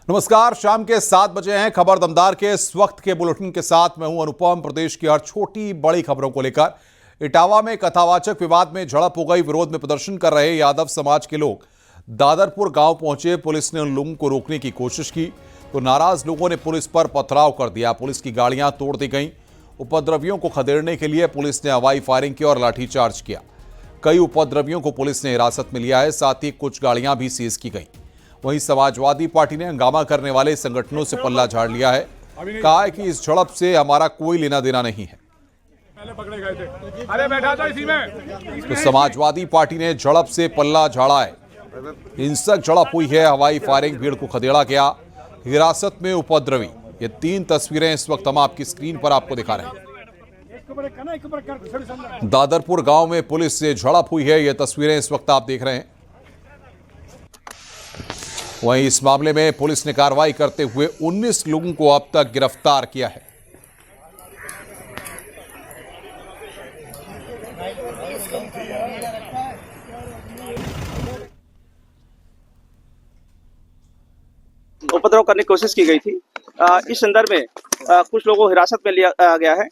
नमस्कार, शाम के 7 बजे हैं। खबर दमदार के इस वक्त के बुलेटिन के साथ मैं हूं अनुपम। प्रदेश की हर छोटी बड़ी खबरों को लेकर इटावा में कथावाचक विवाद में झड़प हो गई। विरोध में प्रदर्शन कर रहे यादव समाज के लोग दादरपुर गांव पहुंचे। पुलिस ने उन लोगों को रोकने की कोशिश की तो नाराज लोगों ने पुलिस पर पथराव कर दिया। पुलिस की गाड़ियां तोड़ दी गईं। उपद्रवियों को खदेड़ने के लिए पुलिस ने हवाई फायरिंग की और लाठीचार्ज किया। कई उपद्रवियों को पुलिस ने हिरासत में लिया है, साथ ही कुछ गाड़ियां भी सीज की गई। वहीं समाजवादी पार्टी ने हंगामा करने वाले संगठनों से पल्ला झाड़ लिया है। कहा है कि इस झड़प से हमारा कोई लेना देना नहीं है। पहले पकड़े गए थे। अरे बैठा था इसी में। तो समाजवादी पार्टी ने झड़प से पल्ला झाड़ा है। हिंसक झड़प हुई है, हवाई फायरिंग, भीड़ को खदेड़ा गया। हिरासत में उपद्रवी। ये 3 तस्वीरें इस वक्त हम आपकी स्क्रीन पर आपको दिखा रहे हैं। दादरपुर गांव में पुलिस से झड़प हुई है। ये तस्वीरें इस वक्त आप देख रहे हैं। वहीं इस मामले में पुलिस ने कार्रवाई करते हुए 19 लोगों को अब तक गिरफ्तार किया है। उपद्रव करने की कोशिश की गई थी। इस संदर्भ में कुछ लोगों को हिरासत में लिया गया है।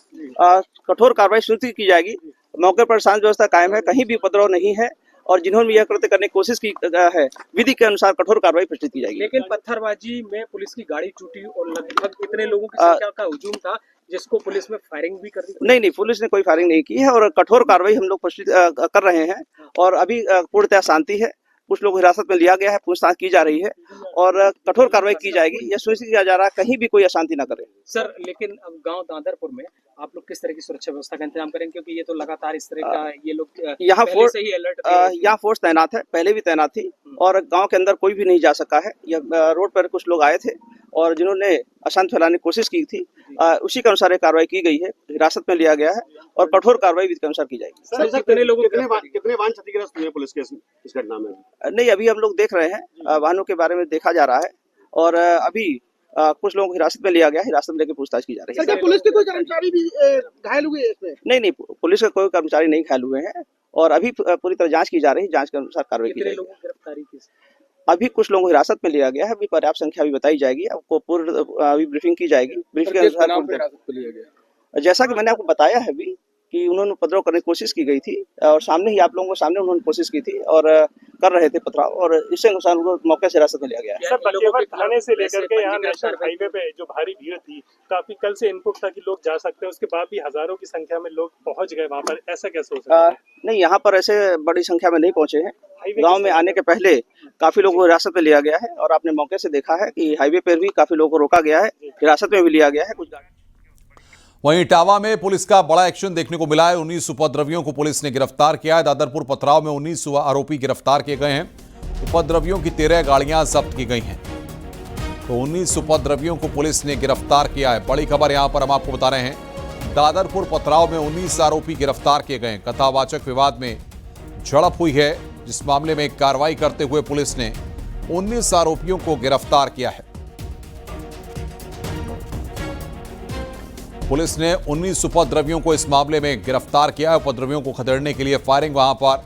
कठोर कार्रवाई सुनिश्चित की जाएगी। मौके पर शांति व्यवस्था कायम है, कहीं भी उपद्रव नहीं है और जिन्होंने यह कृत्य करने की कोशिश की है, विधि के अनुसार कठोर कार्रवाई प्रस्तुत की जाएगी। लेकिन पत्थरबाजी में पुलिस की गाड़ी टूटी और लगभग इतने लोगों की संख्या का हुजूम था जिसको पुलिस में फायरिंग भी कर दी। नहीं, पुलिस ने कोई फायरिंग नहीं की है और कठोर कार्रवाई हम लोग प्रस्तुत कर रहे हैं और अभी पूर्णतः शांति है। कुछ लोग हिरासत में लिया गया है, पूछताछ की जा रही है और कठोर कार्रवाई की जाएगी। यह सुनिश्चित किया जा रहा है कहीं भी कोई अशांति न करे। सर, लेकिन अब गांव दादरपुर में आप लोग किस तरह की सुरक्षा व्यवस्था का इंतजाम करें, क्योंकि ये तो लगातार इस तरह का ये लोग यहाँ फोर्स से ही अलर्ट यहाँ फोर्स तैनात है, पहले भी तैनात थी और गांव के अंदर कोई भी नहीं जा सका है। रोड पर कुछ लोग आए थे और जिन्होंने अशांति फैलाने की कोशिश की थी, उसी के अनुसार कार्रवाई की गई है। हिरासत में लिया गया है और कठोर कार्रवाई विधि के अनुसार की जाएगी। सर, कितने लोगों कितने वाहन क्षतिग्रस्त हुए पुलिस के इस घटना में? नहीं, अभी हम लोग देख रहे हैं, वाहनों के बारे में देखा जा रहा है और अभी कुछ लोगों को हिरासत में लिया गया, हिरासत में लेकर पूछताछ की जा रही है। क्या पुलिस के कोई कर्मचारी भी घायल हुए हैं इसमें? नहीं, पुलिस के कोई कर्मचारी नहीं घायल हुए हैं और अभी पूरी तरह जांच की जा रही है। जांच के अनुसार कार्रवाई की जाएगी। गिरफ्तारी की अभी कुछ लोगों को हिरासत में लिया गया है। अभी पर्याप्त संख्या भी बताई जाएगी, आपको पूर्ण अभी ब्रीफिंग की जाएगी। ब्रीफिंग के अनुसार जैसा कि मैंने आपको बताया है अभी कि उन्होंने उपद्रव करने की कोशिश की गई थी और सामने ही आप लोगों के सामने उन्होंने कोशिश की थी और कर रहे थे पथराव और इसके अनुसार उनको मौके से हिरासत में लिया गया है। सर, बल्लेवर थाने से लेकर के यहाँ नेशनल हाईवे पे जो भारी भीड़ थी, काफी कल से इनपुट था कि लोग जा सकते हैं, उसके बाद भी हजारों की संख्या में लोग पहुंच गए वहाँ पर। ऐसा कैसे हो सकता है? नहीं, यहाँ पर ऐसे बड़ी संख्या में नहीं पहुंचे हैं। गांव में आने के पहले काफी लोगों को हिरासत में लिया गया है और आपने मौके से देखा है कि हाईवे पर भी काफी लोगों को रोका गया है, हिरासत में भी लिया गया है कुछ। वहीं इटावा में पुलिस का बड़ा एक्शन देखने को मिला है। 19 उपद्रवियों को पुलिस ने गिरफ्तार किया है। दादरपुर पथराव में 19 आरोपी गिरफ्तार किए गए हैं। उपद्रवियों की 13 गाड़ियां जब्त की गई हैं। तो 19 उपद्रवियों को पुलिस ने गिरफ्तार किया है। बड़ी खबर यहां पर हम आपको बता रहे हैं। दादरपुर पथराव में 19 आरोपी गिरफ्तार किए गए हैं। कथावाचक विवाद में झड़प हुई है, जिस मामले में कार्रवाई करते हुए पुलिस ने 19 आरोपियों को गिरफ्तार किया है। पुलिस ने 19 उपद्रवियों को इस मामले में गिरफ्तार किया है। उपद्रवियों को खदेड़ने के लिए फायरिंग वहां पर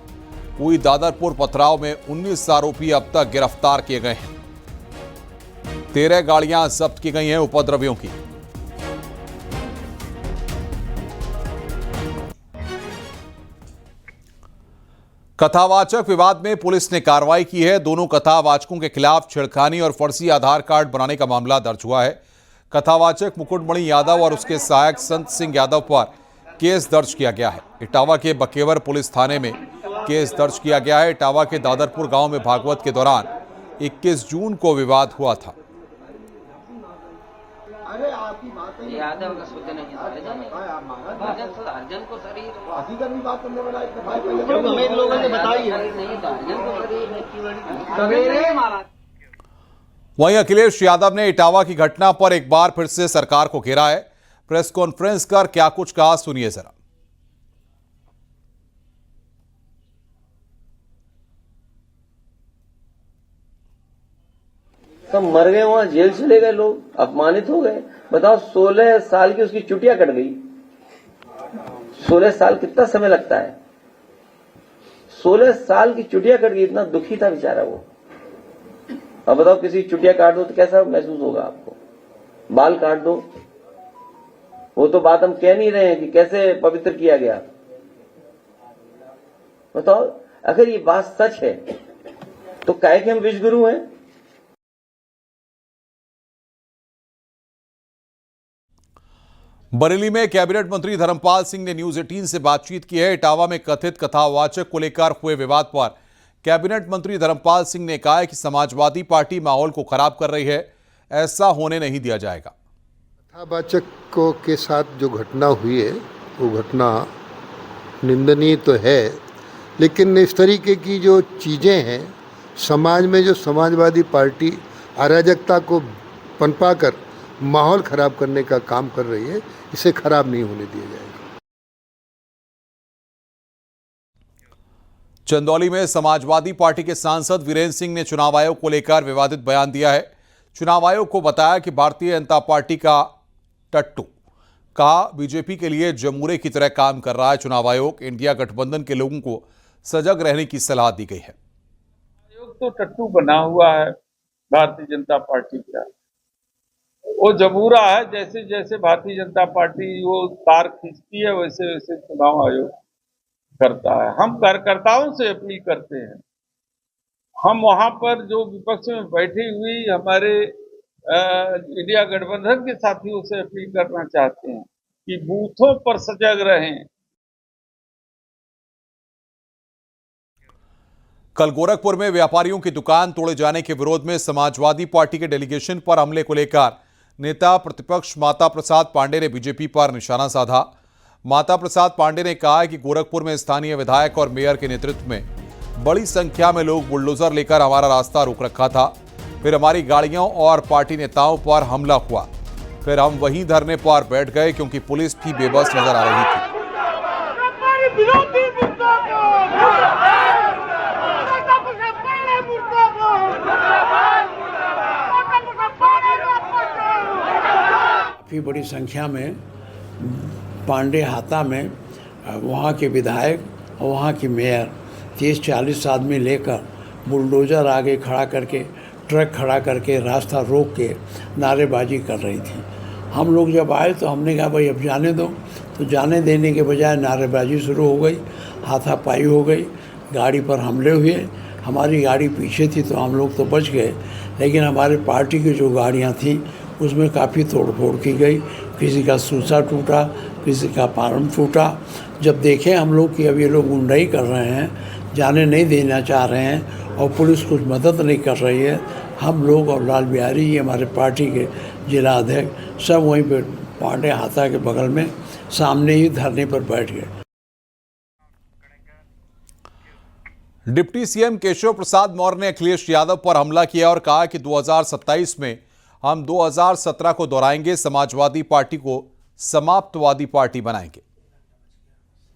हुई। दादरपुर पथराव में 19 आरोपी अब तक गिरफ्तार किए गए हैं। 13 गाड़ियां जब्त की गई हैं उपद्रवियों की। कथावाचक विवाद में पुलिस ने कार्रवाई की है। दोनों कथावाचकों के खिलाफ छेड़खानी और फर्जी आधार कार्ड बनाने का मामला दर्ज हुआ है। कथावाचक मुकुटमणि यादव और उसके सहायक संत सिंह यादव पर केस दर्ज किया गया है। इटावा के बकेवर पुलिस थाने में केस दर्ज किया गया है। इटावा के दादरपुर गांव में भागवत के दौरान 21 जून को विवाद हुआ था। वहीं अखिलेश यादव ने इटावा की घटना पर एक बार फिर से सरकार को घेरा है। प्रेस कॉन्फ्रेंस कर क्या कुछ कहा, सुनिए जरा। सब मर गए, वहां जेल चले गए, लोग अपमानित हो गए। बताओ, 16 साल की उसकी चुटिया कट गई। 16 साल कितना समय लगता है? 16 साल की चुटिया कट गई, इतना दुखी था बेचारा वो। अब बताओ किसी चुटिया काट दो तो कैसा महसूस होगा आपको? बाल काट दो, वो तो बात हम कह नहीं रहे हैं कि कैसे पवित्र किया गया। बताओ अगर ये बात सच है तो काहे कि हम विश्वगुरु हैं। बरेली में कैबिनेट मंत्री धर्मपाल सिंह ने न्यूज 18 से बातचीत की है। इटावा में कथित कथावाचक को लेकर हुए विवाद पर कैबिनेट मंत्री धर्मपाल सिंह ने कहा है कि समाजवादी पार्टी माहौल को खराब कर रही है, ऐसा होने नहीं दिया जाएगा। कथावाचक के साथ जो घटना हुई है वो घटना निंदनीय तो है, लेकिन इस तरीके की जो चीज़ें हैं समाज में, जो समाजवादी पार्टी अराजकता को पनपा कर माहौल खराब करने का काम कर रही है, इसे खराब नहीं होने दिया जाएगा। चंदौली में समाजवादी पार्टी के सांसद वीरेंद्र सिंह ने चुनाव आयोग को लेकर विवादित बयान दिया है। चुनाव आयोग को बताया कि भारतीय जनता पार्टी का टट्टू कहा बीजेपी के लिए जमूरे की तरह काम कर रहा है। चुनाव आयोग इंडिया गठबंधन के लोगों को सजग रहने की सलाह दी गई है। आयोग तो टट्टू बना हुआ है भारतीय जनता पार्टी का, वो जमूरा है। जैसे जैसे भारतीय जनता पार्टी वो तार खींचती है वैसे वैसे चुनाव आयोग करता है। हम कार्यकर्ताओं से अपील करते हैं, हम वहां पर जो विपक्ष में बैठी हुई हमारे इंडिया गठबंधन के साथियों से अपील करना चाहते हैं कि बूथों पर सजग रहें। कल गोरखपुर में व्यापारियों की दुकान तोड़े जाने के विरोध में समाजवादी पार्टी के डेलीगेशन पर हमले को लेकर नेता प्रतिपक्ष माता प्रसाद पांडे ने बीजेपी पर निशाना साधा। माता प्रसाद पांडे ने कहा कि गोरखपुर में स्थानीय विधायक और मेयर के नेतृत्व में बड़ी संख्या में लोग बुलडोजर लेकर हमारा रास्ता रोक रखा था, फिर हमारी गाड़ियों और पार्टी नेताओं पर हमला हुआ, फिर हम वहीं धरने पर बैठ गए क्योंकि पुलिस भी बेबस नजर आ रही थी। काफ़ी बड़ी संख्या में पांडे हाता में वहाँ के विधायक और वहाँ की मेयर 30-40 आदमी लेकर बुलडोज़र आगे खड़ा करके, ट्रक खड़ा करके, रास्ता रोक के नारेबाजी कर रही थी। हम लोग जब आए तो हमने कहा भाई अब जाने दो, तो जाने देने के बजाय नारेबाजी शुरू हो गई, हाथापाई हो गई, गाड़ी पर हमले हुए। हमारी गाड़ी पीछे थी तो हम लोग तो बच गए, लेकिन हमारे पार्टी की जो गाड़ियाँ थीं उसमें काफ़ी तोड़फोड़ की गई। किसी का शीशा टूटा, किसी का पारम फूटा। जब देखें हम लोग कि अब ये लोग गुंडाई कर रहे हैं, जाने नहीं देना चाह रहे हैं और पुलिस कुछ मदद नहीं कर रही है, हम लोग और लाल बिहारी ये हमारे पार्टी के जिला अध्यक्ष सब वहीं पे पांडे हाथा के बगल में सामने ही धरने पर बैठ गए। डिप्टी सीएम केशव प्रसाद मौर्य ने अखिलेश यादव पर हमला किया और कहा कि 2027 में हम 2017 को दोहराएंगे, समाजवादी पार्टी को समाप्तवादी पार्टी बनाएंगे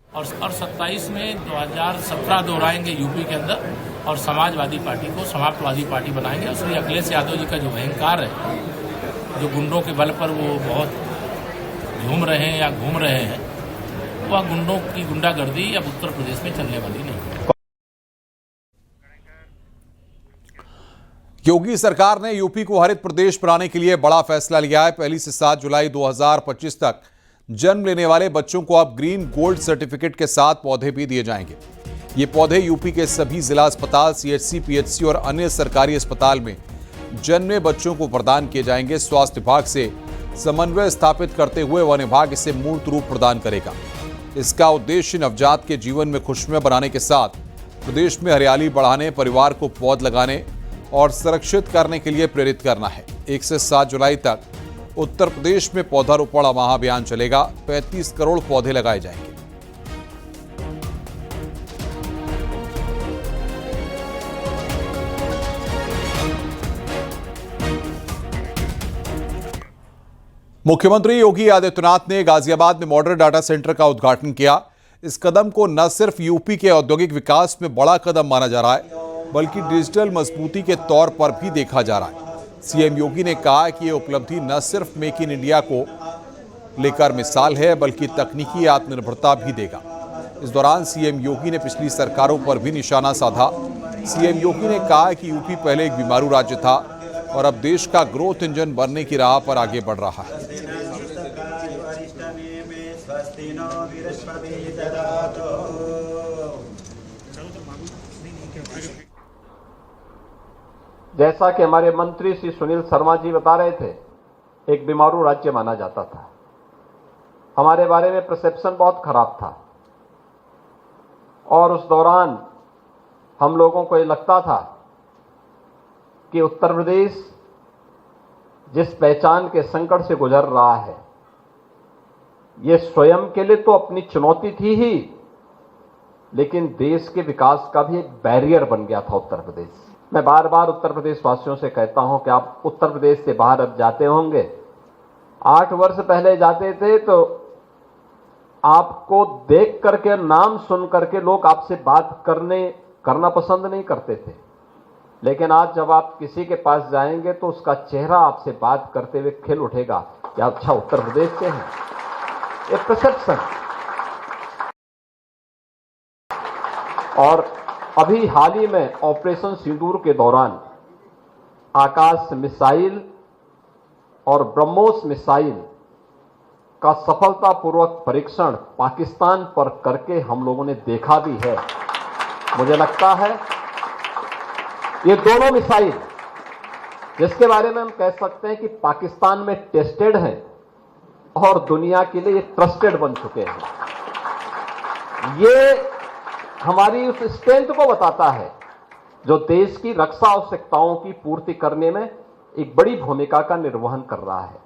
और 27 में 2017 दोहराएंगे यूपी के अंदर और समाजवादी पार्टी को समाप्तवादी पार्टी बनाएंगे। और श्री अखिलेश यादव जी का जो अहंकार है, जो गुंडों के बल पर वो बहुत झूम रहे हैं या घूम रहे हैं, वह गुंडों की गुंडागर्दी अब उत्तर प्रदेश में चलने वाली नहीं है। योगी सरकार ने यूपी को हरित प्रदेश बनाने के लिए बड़ा फैसला लिया है। 1 से 7 जुलाई 2025 तक जन्म लेने वाले बच्चों को अब ग्रीन गोल्ड सर्टिफिकेट के साथ पौधे भी दिए जाएंगे। ये पौधे यूपी के सभी जिला अस्पताल, सीएचसी, पीएचसी और अन्य सरकारी अस्पताल में जन्मे बच्चों को प्रदान किए जाएंगे। स्वास्थ्य विभाग से समन्वय स्थापित करते हुए वन विभाग इसे मूर्त रूप प्रदान करेगा। इसका उद्देश्य नवजात के जीवन में खुशनुमा बनाने के साथ प्रदेश में हरियाली बढ़ाने, परिवार को पौध लगाने और संरक्षित करने के लिए प्रेरित करना है। 1 से 7 जुलाई तक उत्तर प्रदेश में पौधारोपण महाअभियान चलेगा। 35 करोड़ पौधे लगाए जाएंगे। मुख्यमंत्री योगी आदित्यनाथ ने गाजियाबाद में मॉडर्न डाटा सेंटर का उद्घाटन किया। इस कदम को न सिर्फ यूपी के औद्योगिक विकास में बड़ा कदम माना जा रहा है, बल्कि डिजिटल मजबूती के तौर पर भी देखा जा रहा है। सीएम योगी ने कहा कि यह उपलब्धि न सिर्फ मेक इन इंडिया को लेकर मिसाल है, बल्कि तकनीकी आत्मनिर्भरता भी देगा। इस दौरान सीएम योगी ने पिछली सरकारों पर भी निशाना साधा। सीएम योगी ने कहा है कि यूपी पहले एक बीमारू राज्य था और अब देश का ग्रोथ इंजन बनने की राह पर आगे बढ़ रहा है। जैसा कि हमारे मंत्री श्री सुनील शर्मा जी बता रहे थे, एक बीमारू राज्य माना जाता था। हमारे बारे में परसेप्शन बहुत खराब था और उस दौरान हम लोगों को ये लगता था कि उत्तर प्रदेश जिस पहचान के संकट से गुजर रहा है, ये स्वयं के लिए तो अपनी चुनौती थी ही, लेकिन देश के विकास का भी एक बैरियर बन गया था उत्तर प्रदेश। मैं बार बार उत्तर प्रदेश वासियों से कहता हूं कि आप उत्तर प्रदेश से बाहर अब जाते होंगे, 8 वर्ष पहले जाते थे तो आपको देख करके, नाम सुन करके लोग आपसे बात करना पसंद नहीं करते थे, लेकिन आज जब आप किसी के पास जाएंगे तो उसका चेहरा आपसे बात करते हुए खिल उठेगा कि अच्छा उत्तर प्रदेश से हैं। ये परसेप्शन। और अभी हाल ही में ऑपरेशन सिंदूर के दौरान आकाश मिसाइल और ब्रह्मोस मिसाइल का सफलतापूर्वक परीक्षण पाकिस्तान पर करके हम लोगों ने देखा भी है। मुझे लगता है ये दोनों मिसाइल, जिसके बारे में हम कह सकते हैं कि पाकिस्तान में टेस्टेड हैं और दुनिया के लिए ट्रस्टेड बन चुके हैं, ये हमारी उस स्ट्रेंथ को बताता है जो देश की रक्षा आवश्यकताओं की पूर्ति करने में एक बड़ी भूमिका का निर्वहन कर रहा है।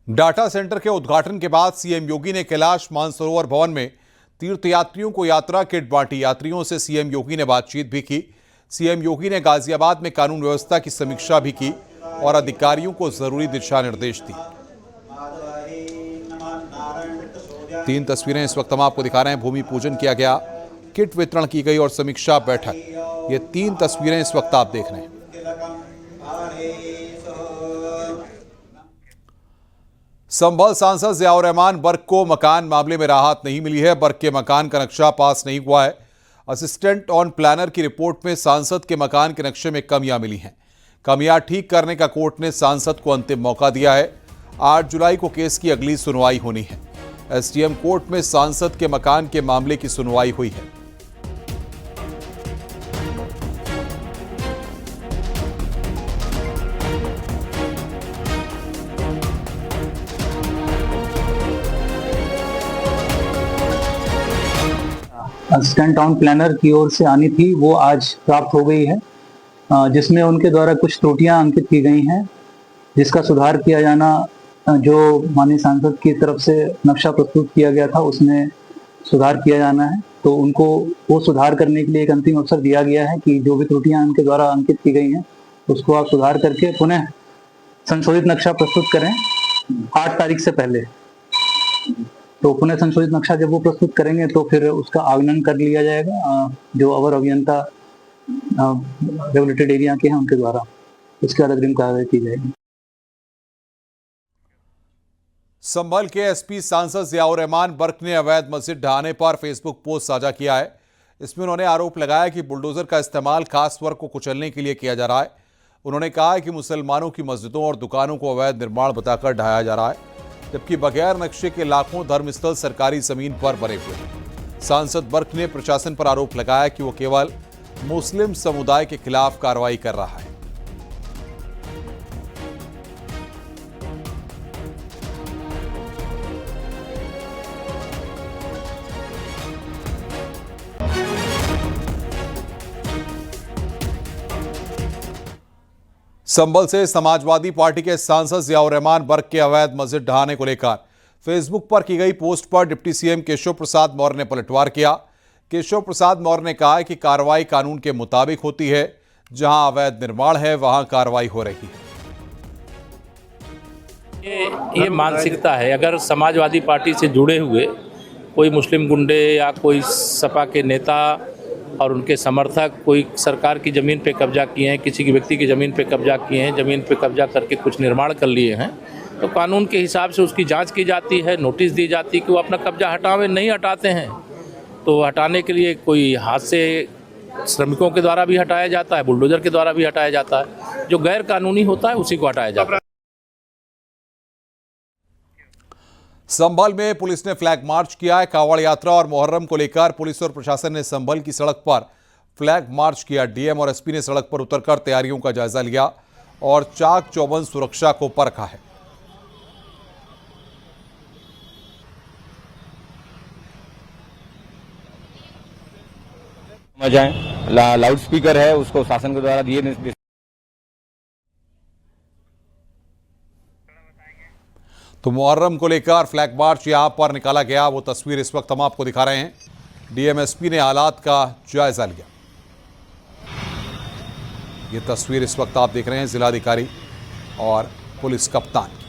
डाटा सेंटर के उद्घाटन के बाद सीएम योगी ने कैलाश मानसरोवर भवन में तीर्थयात्रियों को यात्रा किट बांटी। यात्रियों से सीएम योगी ने बातचीत भी की। सीएम योगी ने गाजियाबाद में कानून व्यवस्था की समीक्षा भी की और अधिकारियों को जरूरी दिशा निर्देश दिए। 3 तस्वीरें इस वक्त हम आपको दिखा रहे हैं। भूमि पूजन किया गया, किट वितरण की गई और समीक्षा बैठक। ये 3 तस्वीरें इस वक्त आप देख रहे हैं। संभल सांसद जियाउर रहमान बर्क को मकान मामले में राहत नहीं मिली है। बर्क के मकान का नक्शा पास नहीं हुआ है। असिस्टेंट ऑन प्लानर की रिपोर्ट में सांसद के मकान के नक्शे में कमियां मिली हैं। कमियां ठीक करने का कोर्ट ने सांसद को अंतिम मौका दिया है। 8 जुलाई को केस की अगली सुनवाई होनी है। एसडीएम कोर्ट में सांसद के मकान के मामले की सुनवाई हुई है। असिस्टेंट टाउन प्लानर की ओर से आनी थी, वो आज प्राप्त हो गई है, जिसमें उनके द्वारा कुछ त्रुटियां अंकित की गई हैं, जिसका सुधार किया जाना, जो माननीय सांसद की तरफ से नक्शा प्रस्तुत किया गया था उसमें सुधार किया जाना है। तो उनको वो सुधार करने के लिए एक अंतिम अवसर दिया गया है कि जो भी त्रुटियां उनके द्वारा अंकित की गई हैं उसको आप सुधार करके पुनः संशोधित नक्शा प्रस्तुत करें 8 तारीख से पहले। तो पुनः संशोधित नक्शा जब वो प्रस्तुत करेंगे तो फिर उसका आवेदन कर लिया जाएगा जो अवर अभियंता रेगुलेटेड एरिया के हैं उनके द्वारा, उसके बाद अग्रिम कार्रवाई की जाएगी। संभल के एसपी सांसद जियाउर रहमान बर्क ने अवैध मस्जिद ढहाने पर फेसबुक पोस्ट साझा किया है। इसमें उन्होंने आरोप लगाया कि बुलडोजर का इस्तेमाल खास वर्ग को कुचलने के लिए किया जा रहा है। उन्होंने कहा कि मुसलमानों की मस्जिदों और दुकानों को अवैध निर्माण बताकर ढहाया जा रहा है, जबकि बगैर नक्शे के लाखों धर्मस्थल सरकारी जमीन पर बने हुए हैं। सांसद बर्क ने प्रशासन पर आरोप लगाया कि वो केवल मुस्लिम समुदाय के खिलाफ कार्रवाई कर रहा है। संभल से समाजवादी पार्टी के सांसद जियाउर रहमान बर्क के अवैध मस्जिद ढहाने को लेकर फेसबुक पर की गई पोस्ट पर डिप्टी सीएम केशव प्रसाद मौर्य ने पलटवार किया। केशव प्रसाद मौर्य ने कहा है कि कार्रवाई कानून के मुताबिक होती है, जहां अवैध निर्माण है वहां कार्रवाई हो रही है। ये मानसिकता है। अगर समाजवादी पार्टी से जुड़े हुए कोई मुस्लिम गुंडे या कोई सपा के नेता और उनके समर्थक कोई सरकार की ज़मीन पे कब्जा किए हैं, किसी की व्यक्ति की ज़मीन पे कब्जा किए हैं, ज़मीन पे कब्जा करके कुछ निर्माण कर लिए हैं, तो कानून के हिसाब से उसकी जांच की जाती है, नोटिस दी जाती है कि वो अपना कब्जा हटावें। नहीं हटाते हैं तो हटाने के लिए कोई हाथ से श्रमिकों के द्वारा भी हटाया जाता है, बुलडोजर के द्वारा भी हटाया जाता है। जो गैर कानूनी होता है उसी को हटाया जाता है। संभल में पुलिस ने फ्लैग मार्च किया है। कावड़ यात्रा और मुहर्रम को लेकर पुलिस और प्रशासन ने संभल की सड़क पर फ्लैग मार्च किया। डीएम और एसपी ने सड़क पर उतरकर तैयारियों का जायजा लिया और चाक चौबंद सुरक्षा को परखा है। लाउड स्पीकर है, उसको शासन के द्वारा दिए। तो मुहर्रम को लेकर फ्लैग मार्च यहां पर निकाला गया। वो तस्वीर इस वक्त हम आपको दिखा रहे हैं। डीएमएसपी ने हालात का जायजा लिया। ये तस्वीर इस वक्त आप देख रहे हैं जिलाधिकारी और पुलिस कप्तान की।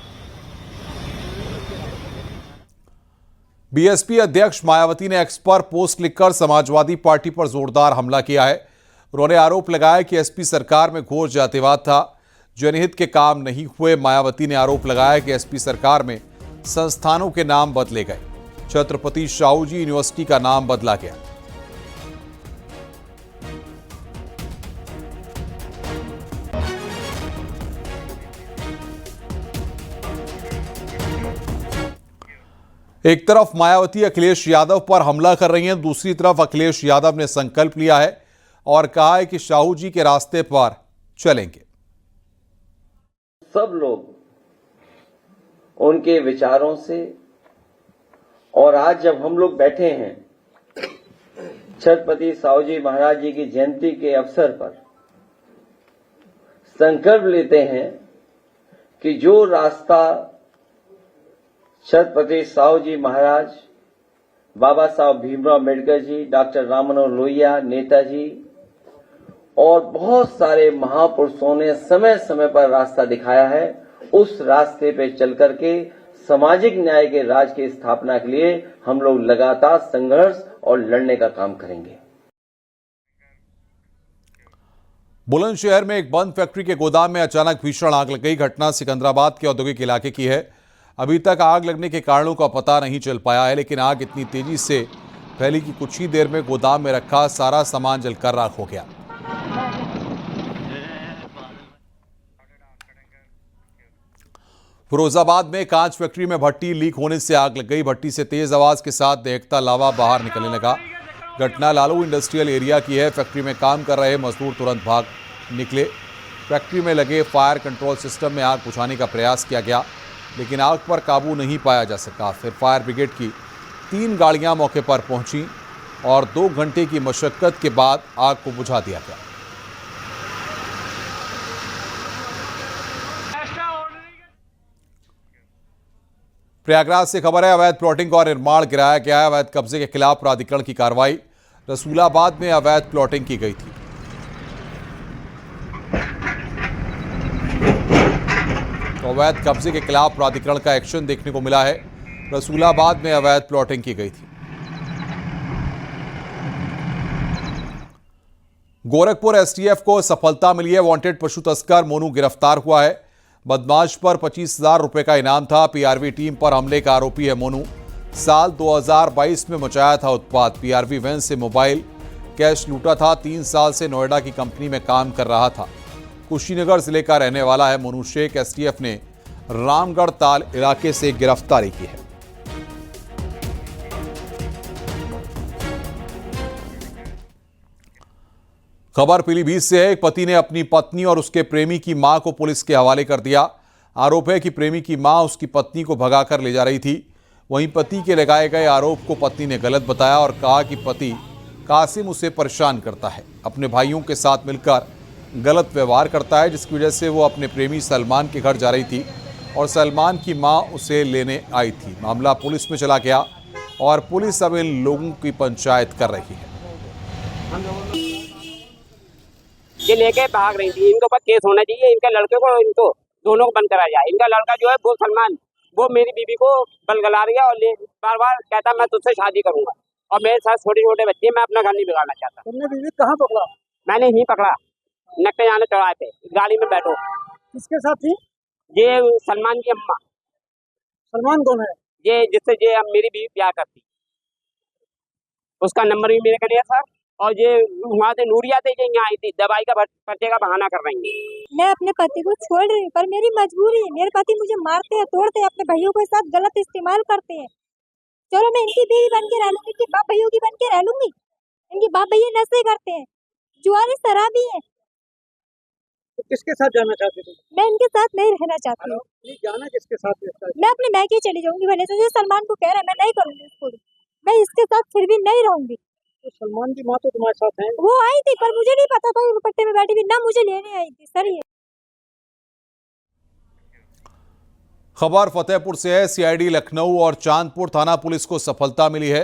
बीएसपी अध्यक्ष मायावती ने एक्स पर पोस्ट लिखकर समाजवादी पार्टी पर जोरदार हमला किया है। उन्होंने आरोप लगाया कि एसपी सरकार में घोर जातिवाद था, जनहित के काम नहीं हुए। मायावती ने आरोप लगाया कि एसपी सरकार में संस्थानों के नाम बदले गए। छत्रपति शाहू जी यूनिवर्सिटी का नाम बदला गया। एक तरफ मायावती अखिलेश यादव पर हमला कर रही हैं, दूसरी तरफ अखिलेश यादव ने संकल्प लिया है और कहा है कि शाहू जी के रास्ते पर चलेंगे। सब लोग उनके विचारों से, और आज जब हम लोग बैठे हैं छत्रपति साहू जी महाराज जी की जयंती के अवसर पर, संकल्प लेते हैं कि जो रास्ता छत्रपति साहू जी महाराज, बाबा साहब भीमराव अम्बेडकर जी, डॉक्टर राम मनोहर लोहिया, नेताजी और बहुत सारे महापुरुषों ने समय समय पर रास्ता दिखाया है, उस रास्ते पे चल करके सामाजिक न्याय के राज की स्थापना के लिए हम लोग लगातार संघर्ष और लड़ने का काम करेंगे। बुलंदशहर में एक बंद फैक्ट्री के गोदाम में अचानक भीषण आग लग गई। घटना सिकंदराबाद के औद्योगिक इलाके की है। अभी तक आग लगने के कारणों का पता नहीं चल पाया है, लेकिन आग इतनी तेजी से फैली कि कुछ ही देर में गोदाम में रखा सारा सामान जलकर राख हो गया। फिरोजाबाद में कांच फैक्ट्री में भट्टी लीक होने से आग लग गई। भट्टी से तेज आवाज के साथ दहकता लावा बाहर निकलने लगा। घटना लालू इंडस्ट्रियल एरिया की है। फैक्ट्री में काम कर रहे मजदूर तुरंत भाग निकले। फैक्ट्री में लगे फायर कंट्रोल सिस्टम में आग बुझाने का प्रयास किया गया, लेकिन आग पर काबू नहीं पाया जा सका। फिर फायर ब्रिगेड की 3 गाड़ियां मौके पर पहुंची और 2 घंटे की मशक्कत के बाद आग को बुझा दिया गया। प्रयागराज से खबर है, अवैध प्लॉटिंग और निर्माण गिराया गया है। अवैध कब्जे के खिलाफ प्राधिकरण की कार्रवाई। रसूलाबाद में अवैध प्लॉटिंग की गई थी। तो अवैध कब्जे के खिलाफ प्राधिकरण का एक्शन देखने को मिला है। रसूलाबाद में अवैध प्लॉटिंग की गई थी। गोरखपुर एसटीएफ को सफलता मिली है। वांटेड पशु तस्कर मोनू गिरफ्तार हुआ है। बदमाश पर 25,000 रुपए का इनाम था। पीआरवी टीम पर हमले का आरोपी है मोनू। साल 2022 में मचाया था उत्पात। पीआरवी वैन से मोबाइल कैश लूटा था। 3 साल से नोएडा की कंपनी में काम कर रहा था। कुशीनगर जिले का रहने वाला है मोनू शेख। एसटीएफ ने रामगढ़ ताल इलाके से गिरफ्तारी की है। खबर पीलीभीत से है। एक पति ने अपनी पत्नी और उसके प्रेमी की मां को पुलिस के हवाले कर दिया। आरोप है कि प्रेमी की मां उसकी पत्नी को भगाकर ले जा रही थी। वहीं पति के लगाए गए आरोप को पत्नी ने गलत बताया और कहा कि पति कासिम उसे परेशान करता है, अपने भाइयों के साथ मिलकर गलत व्यवहार करता है, जिसकी वजह से वो अपने प्रेमी सलमान के घर जा रही थी और सलमान की मां उसे लेने आई थी। मामला पुलिस में चला गया और पुलिस अब इन लोगों की पंचायत कर रही है। ये लेके भाग रही थी। इनके ऊपर केस होना चाहिए। इनके लड़के को, इनको दोनों को बंद करा जाए। इनका लड़का जो है वो सलमान, वो मेरी बीबी को बलगला रही है और बार बार कहता मैं तुझसे शादी करूंगा और मेरे साथ छोटे छोटे बच्चे, मैं अपना घर नहीं बिगाड़ना चाहता। तुमने बीबी कहाँ पकड़ा? मैंने यहीं पकड़ा, नक्टे जाने चौराहे पे। गाड़ी में बैठो। किसके साथ थी? ये सलमान की अम्मा। सलमान कौन है? ये जिससे ये मेरी बीबी प्यार करती, उसका नंबर भी मेरे कने है सर। और ये वहाँ से नूरिया से ये यहाँ आई थी, दवाई का पर्चे का बहाना कर रही है। मैं अपने पति को छोड़ रही हूँ, पर मेरी मजबूरी है। मेरे पति मुझे मारते हैं, तोड़ते हैं, अपने भाइयों के साथ गलत इस्तेमाल करते हैं। चलो मैं इनकी बीवी बन के रह लूंगी, इनके बाप भैया की बन के रह लूंगी। इनके बाप भैया नशे करते हैं, जुआरी शराबी है। तो किसके साथ जाना चाहती थी? मैं इनके साथ नहीं रहना चाहती हूँ। जाना किसके साथ है? मैं अपने मैके चली जाऊंगी। भले तो सलमान को कह रहा है, मैं नहीं करूंगी उसको, मैं इसके साथ फिर भी नहीं रहूंगी। तो सलमान की माँ तो तुम्हारे साथ है? वो आई थी, पर मुझे नहीं पता था दुपट्टे में बैठी थी, ना मुझे लेने आई थी सर। ये खबर फतेहपुर से है। सीआईडी लखनऊ और चांदपुर थाना पुलिस को सफलता मिली है।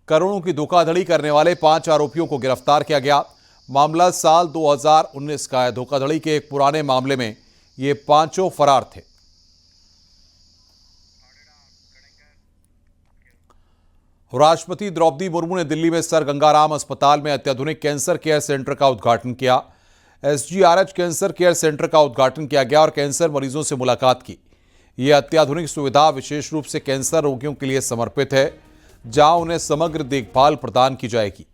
करोड़ों की धोखाधड़ी करने वाले 5 आरोपियों को गिरफ्तार किया गया। मामला साल 2019 का है। धोखाधड़ी के एक पुराने मामले में ये 5 फरार थे। राष्ट्रपति द्रौपदी मुर्मू ने दिल्ली में सर गंगाराम अस्पताल में अत्याधुनिक कैंसर केयर सेंटर का उद्घाटन किया। SGRH कैंसर केयर सेंटर का उद्घाटन किया गया और कैंसर मरीजों से मुलाकात की। यह अत्याधुनिक सुविधा विशेष रूप से कैंसर रोगियों के लिए समर्पित है, जहां उन्हें समग्र देखभाल प्रदान की जाएगी।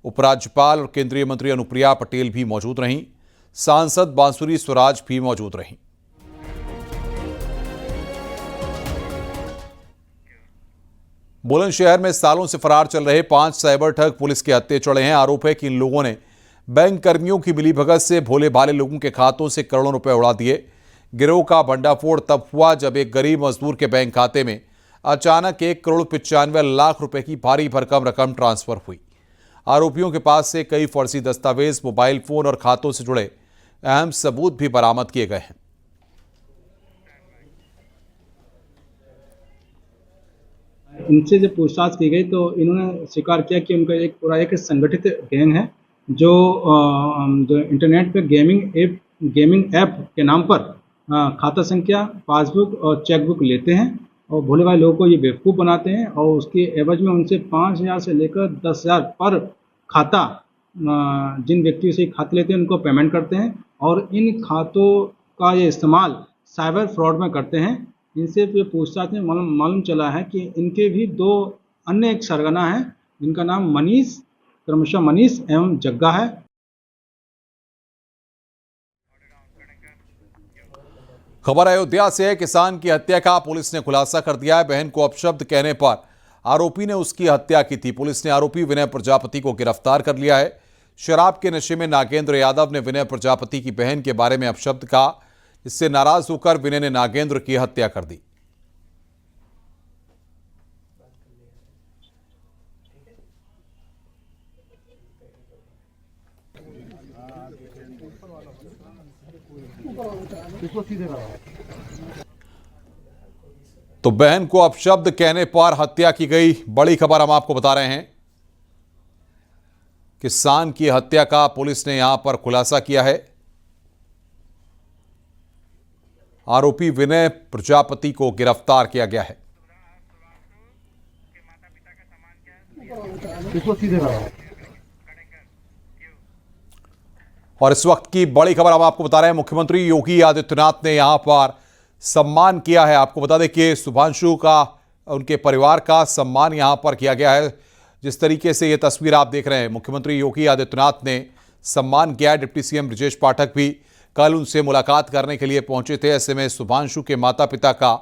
उपराज्यपाल और केंद्रीय मंत्री अनुप्रिया पटेल भी मौजूद रहीं। सांसद बांसुरी स्वराज भी मौजूद रहीं। बुलंदशहर में सालों से फरार चल रहे 5 साइबर ठग पुलिस के हत्थे चढ़े हैं। आरोप है कि इन लोगों ने बैंक कर्मियों की मिलीभगत से भोले भाले लोगों के खातों से करोड़ों रुपए उड़ा दिए। गिरोह का भंडाफोड़ तब हुआ जब एक गरीब मजदूर के बैंक खाते में अचानक 1,95,00,000 रुपए की भारी भरकम रकम ट्रांसफर हुई। आरोपियों के पास से कई फर्जी दस्तावेज, मोबाइल फोन और खातों से जुड़े अहम सबूत भी बरामद किए गए हैं। इनसे जब पूछताछ की गई तो इन्होंने स्वीकार किया कि उनका एक पूरा एक संगठित गैंग है जो इंटरनेट पे गेमिंग ऐप के नाम पर खाता संख्या, पासबुक और चेकबुक लेते हैं और भोले भाले लोगों को ये बेवकूफ़ बनाते हैं और उसके एवज में उनसे 5,000 से लेकर 10,000 पर खाता, जिन व्यक्तियों से खाते लेते हैं उनको पेमेंट करते हैं और इन खातों का ये इस्तेमाल साइबर फ्रॉड में करते हैं। इनसे पूछताछ में मालूम चला है कि इनके भी 2 अन्य एक सरगना हैं जिनका नाम मनीष, क्रमशः मनीष एवं जग्गा है। खबर अयोध्या से है। किसान की हत्या का पुलिस ने खुलासा कर दिया है। बहन को अपशब्द कहने पर आरोपी ने उसकी हत्या की थी। पुलिस ने आरोपी विनय प्रजापति को गिरफ्तार कर लिया है। शराब के नशे में नागेंद्र यादव ने विनय प्रजापति की बहन के बारे में अपशब्द कहा। इससे नाराज होकर विनय ने नागेंद्र की हत्या कर दी। तो बहन को अपशब्द कहने पर हत्या की गई। बड़ी खबर हम आपको बता रहे हैं। किसान की हत्या का पुलिस ने यहां पर खुलासा किया है। आरोपी विनय प्रजापति को गिरफ्तार किया गया है। और इस वक्त की बड़ी खबर हम आपको बता रहे हैं। मुख्यमंत्री योगी आदित्यनाथ ने यहां पर सम्मान किया है। आपको बता दें कि शुभांशु का, उनके परिवार का सम्मान यहां पर किया गया है। जिस तरीके से ये तस्वीर आप देख रहे हैं, मुख्यमंत्री योगी आदित्यनाथ ने सम्मान किया। डिप्टी सीएम ब्रजेश पाठक भी कल उनसे मुलाकात करने के लिए पहुंचे थे। ऐसे में शुभांशु के माता पिता का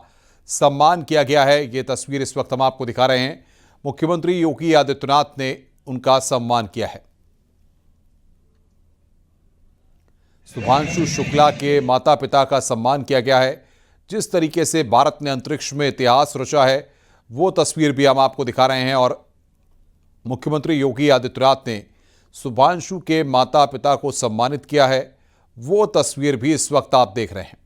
सम्मान किया गया है। ये तस्वीर इस वक्त हम आपको दिखा रहे हैं। मुख्यमंत्री योगी आदित्यनाथ ने उनका सम्मान किया है। शुभांशु शुक्ला के माता पिता का सम्मान किया गया है। जिस तरीके से भारत ने अंतरिक्ष में इतिहास रचा है, वो तस्वीर भी हम आपको दिखा रहे हैं। और मुख्यमंत्री योगी आदित्यनाथ ने शुभांशु के माता पिता को सम्मानित किया है। वो तस्वीर भी इस वक्त आप देख रहे हैं।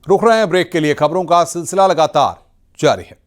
रुक रहे हैं ब्रेक के लिए। खबरों का सिलसिला लगातार जारी है।